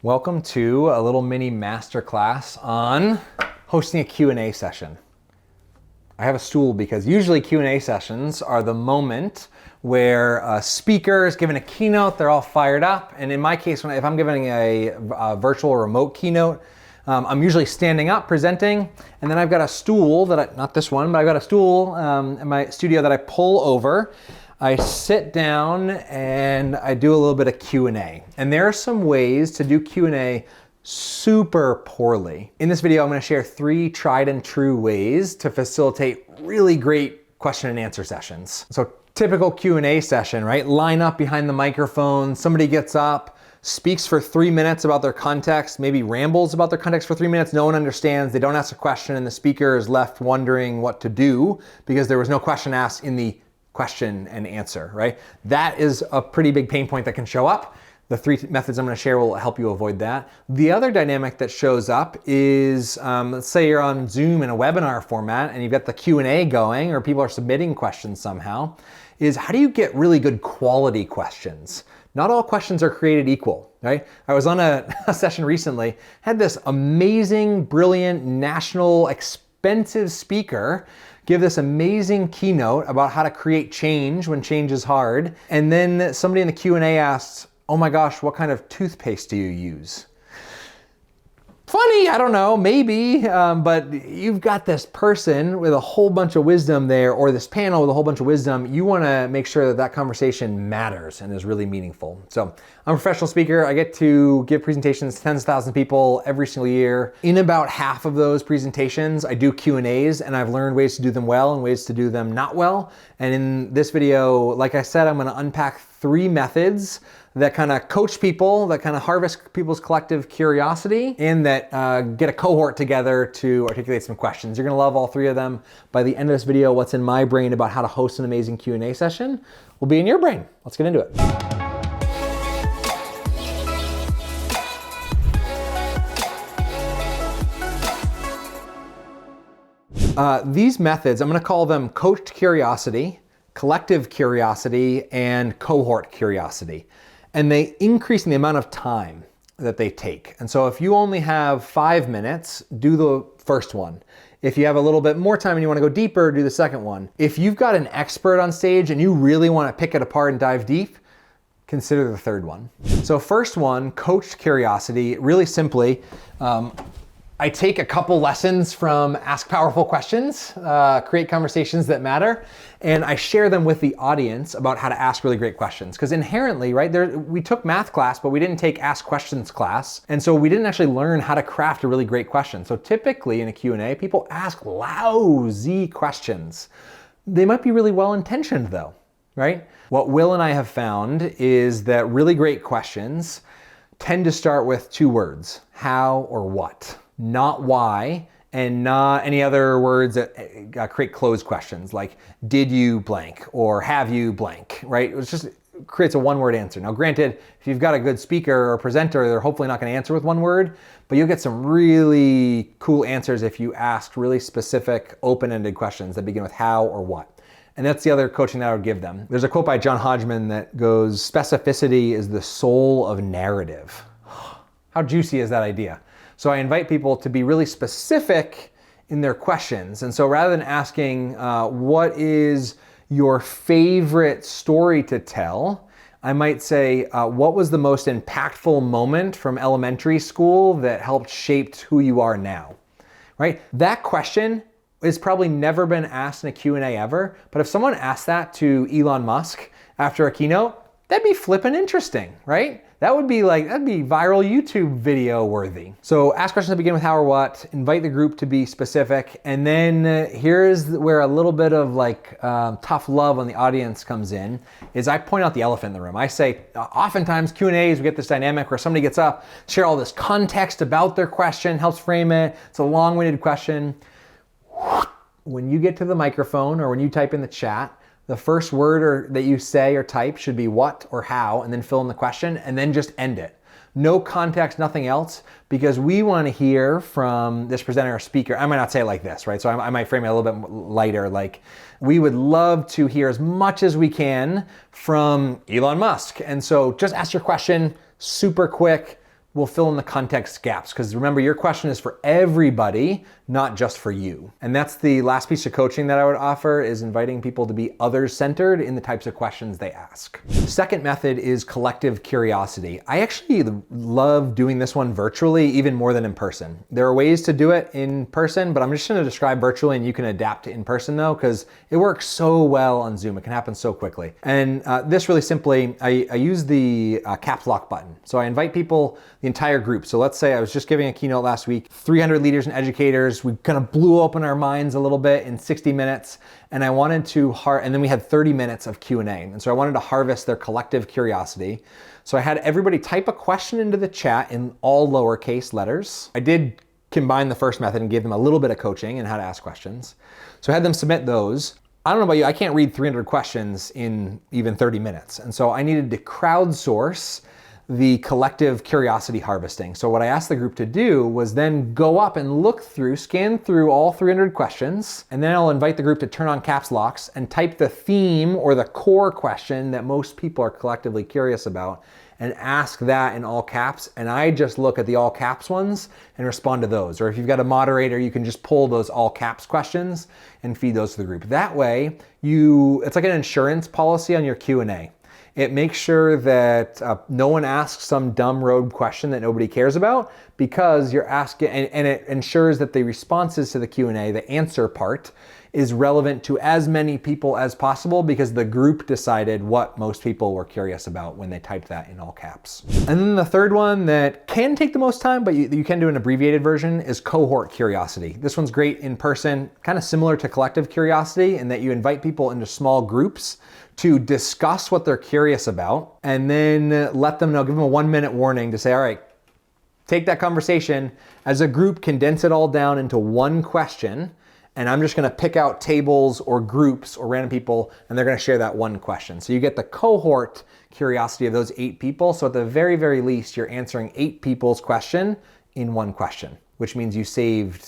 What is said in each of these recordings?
Welcome to a little mini masterclass on hosting a Q&A session. I have a stool because usually Q&A sessions are the moment where a speaker is giving a keynote, they're all fired up. And in my case, if I'm giving a virtual or remote keynote, I'm usually standing up presenting, and then I've got a stool not this one, but I've got a stool in my studio that I pull over. I sit down and I do a little bit of Q&A. And there are some ways to do Q&A super poorly. In this video, I'm going to share 3 tried and true ways to facilitate really great question and answer sessions. So typical Q&A session, right? Line up behind the microphone, somebody gets up, speaks for 3 minutes about their context, maybe rambles about their context for 3 minutes, no one understands, they don't ask a question, and the speaker is left wondering what to do because there was no question asked in the question and answer, right? That is a pretty big pain point that can show up. The 3 methods I'm going to share will help you avoid that. The other dynamic that shows up is, let's say you're on Zoom in a webinar format and you've got the Q&A going, or people are submitting questions somehow, is how do you get really good quality questions? Not all questions are created equal, right? I was on a session recently, had this amazing, brilliant, national, expensive speaker give this amazing keynote about how to create change when change is hard. And then somebody in the Q&A asks, oh my gosh, what kind of toothpaste do you use? Funny, I don't know, maybe, but you've got this person with a whole bunch of wisdom there, or this panel with a whole bunch of wisdom. You want to make sure that that conversation matters and is really meaningful. So I'm a professional speaker. I get to give presentations to tens of thousands of people every single year. In about half of those presentations, I do Q&As, and I've learned ways to do them well and ways to do them not well. And in this video, like I said, I'm going to unpack 3 methods that kind of coach people, that kind of harvest people's collective curiosity, and that get a cohort together to articulate some questions. You're gonna love all 3 of them. By the end of this video, what's in my brain about how to host an amazing Q&A session will be in your brain. Let's get into it. These methods, I'm gonna call them coached curiosity, collective curiosity, and cohort curiosity. And they increase in the amount of time that they take. And so if you only have 5 minutes, do the first one. If you have a little bit more time and you want to go deeper, do the second one. If you've got an expert on stage and you really want to pick it apart and dive deep, consider the third one. So first one, coached curiosity, really simply, I take a couple lessons from Ask Powerful Questions, Create Conversations That Matter, and I share them with the audience about how to ask really great questions. Because inherently, right, we took math class, but we didn't take Ask Questions class. And so we didn't actually learn how to craft a really great question. So typically in a Q&A, people ask lousy questions. They might be really well-intentioned though, right? What Will and I have found is that really great questions tend to start with 2 words, how or what. Not why, and not any other words that create closed questions like did you blank or have you blank, right? It just creates a 1-word answer. Now granted, if you've got a good speaker or presenter, they're hopefully not going to answer with 1 word, but you'll get some really cool answers if you ask really specific open-ended questions that begin with how or what. And that's the other coaching that I would give them. There's a quote by John Hodgman that goes, specificity is the soul of narrative. How juicy is that idea? So I invite people to be really specific in their questions. And so rather than asking, what is your favorite story to tell? I might say, what was the most impactful moment from elementary school that helped shape who you are now, right? That question has probably never been asked in a Q&A ever, but if someone asked that to Elon Musk after a keynote, that'd be flippin' interesting, right? That'd be viral YouTube video worthy. So ask questions that begin with how or what, invite the group to be specific, and then here's where a little bit of tough love on the audience comes in, is I point out the elephant in the room. I say, oftentimes Q&As, we get this dynamic where somebody gets up, share all this context about their question, helps frame it, it's a long-winded question. When you get to the microphone or when you type in the chat, the first word that you say or type should be what or how, and then fill in the question, and then just end it. No context, nothing else, because we want to hear from this presenter or speaker. I might not say it like this, right? So I might frame it a little bit lighter, like we would love to hear as much as we can from Elon Musk. And so just ask your question super quick, will fill in the context gaps. Because remember, your question is for everybody, not just for you. And that's the last piece of coaching that I would offer, is inviting people to be others-centered in the types of questions they ask. The second method is collective curiosity. I actually love doing this one virtually even more than in person. There are ways to do it in person, but I'm just gonna describe virtually, and you can adapt to in person though, because it works so well on Zoom. It can happen so quickly. And this really simply, I use the caps lock button. So I invite people, the entire group. So let's say I was just giving a keynote last week, 300 leaders and educators. We kind of blew open our minds a little bit in 60 minutes. And I wanted to, and then we had 30 minutes of Q&A. And so I wanted to harvest their collective curiosity. So I had everybody type a question into the chat in all lowercase letters. I did combine the first method and gave them a little bit of coaching and how to ask questions. So I had them submit those. I don't know about you, I can't read 300 questions in even 30 minutes. And so I needed to crowdsource the collective curiosity harvesting. So what I asked the group to do was then go up and look through, scan through all 300 questions, and then I'll invite the group to turn on caps locks and type the theme or the core question that most people are collectively curious about and ask that in all caps. And I just look at the all caps ones and respond to those. Or if you've got a moderator, you can just pull those all caps questions and feed those to the group. That way, it's like an insurance policy on your Q&A. It makes sure that no one asks some dumb rogue question that nobody cares about, because you're asking, and it ensures that the responses to the Q&A, the answer part, is relevant to as many people as possible, because the group decided what most people were curious about when they typed that in all caps. And then the third one that can take the most time, but you can do an abbreviated version, is cohort curiosity. This one's great in person, kind of similar to collective curiosity in that you invite people into small groups to discuss what they're curious about, and then let them know, give them a 1-minute warning to say, all right, take that conversation as a group, condense it all down into one question, and I'm just gonna pick out tables or groups or random people, and they're gonna share that one question. So you get the cohort curiosity of those 8 people. So at the very, very least, you're answering 8 people's question in one question, which means you saved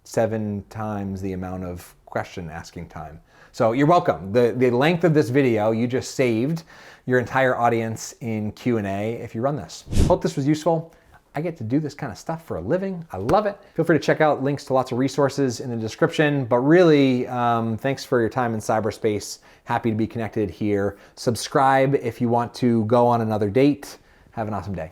7 times the amount of question asking time. So you're welcome. The length of this video, you just saved your entire audience in Q&A if you run this. Hope this was useful. I get to do this kind of stuff for a living. I love it. Feel free to check out links to lots of resources in the description, but really, thanks for your time in cyberspace. Happy to be connected here. Subscribe if you want to go on another date. Have an awesome day.